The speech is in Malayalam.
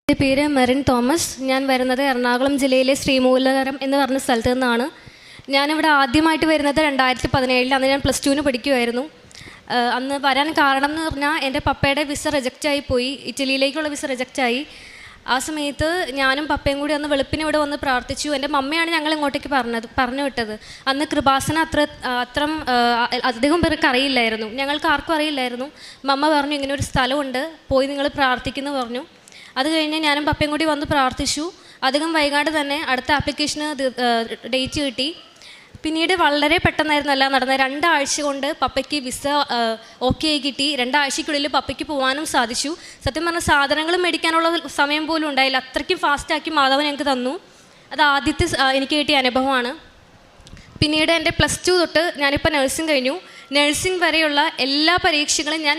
എൻ്റെ പേര് മെറിൻ തോമസ്. ഞാൻ വരുന്നത് എറണാകുളം ജില്ലയിലെ ശ്രീമൂലകരം എന്ന് പറഞ്ഞ സ്ഥലത്തു നിന്നാണ്. ഞാനിവിടെ ആദ്യമായിട്ട് വരുന്നത് 2017. അന്ന് ഞാൻ +2 പഠിക്കുമായിരുന്നു. അന്ന് വരാൻ കാരണം എന്ന് പറഞ്ഞാൽ എൻ്റെ പപ്പയുടെ വിസ റിജക്റ്റായി പോയി. ഇറ്റലിയിലേക്കുള്ള വിസ റിജക്റ്റായി. ആ സമയത്ത് ഞാനും പപ്പയും കൂടി അന്ന് വെളുപ്പിന് ഇവിടെ വന്ന് പ്രാർത്ഥിച്ചു. എൻ്റെ മമ്മയാണ് ഞങ്ങൾ ഇങ്ങോട്ടേക്ക് പറഞ്ഞു വിട്ടത്. അന്ന് കൃപാസന അത്രം അധികം പേർക്ക് അറിയില്ലായിരുന്നു, ഞങ്ങൾക്ക് ആർക്കും അറിയില്ലായിരുന്നു. മമ്മ പറഞ്ഞു ഇങ്ങനെ ഒരു സ്ഥലമുണ്ട്, പോയി നിങ്ങൾ പ്രാർത്ഥിക്കുന്നു പറഞ്ഞു. അത് കഴിഞ്ഞ് ഞാനും പപ്പയും കൂടി വന്ന് പ്രാർത്ഥിച്ചു. അധികം വൈകാണ്ട് തന്നെ അടുത്ത ആപ്ലിക്കേഷന് ഡേറ്റ് കിട്ടി. പിന്നീട് വളരെ പെട്ടെന്നായിരുന്നു എല്ലാം നടന്നത്. 2 ആഴ്ച കൊണ്ട് പപ്പയ്ക്ക് വിസ ഓക്കെ ആയി കിട്ടി. 2 ആഴ്ചയ്ക്കുള്ളിൽ പപ്പയ്ക്ക് പോകാനും സാധിച്ചു. സത്യം പറഞ്ഞാൽ സാധനങ്ങൾ മേടിക്കാനുള്ള സമയം പോലും ഉണ്ടായില്ല. അത്രയ്ക്കും ഫാസ്റ്റാക്കി മാധവൻ ഞങ്ങൾക്ക് തന്നു. അത് ആദ്യത്തെ എനിക്ക് കിട്ടിയ അനുഭവമാണ്. പിന്നീട് എൻ്റെ +2 തൊട്ട് ഞാനിപ്പോൾ നഴ്സിംഗ് കഴിഞ്ഞു. നഴ്സിംഗ് വരെയുള്ള എല്ലാ പരീക്ഷകളും ഞാൻ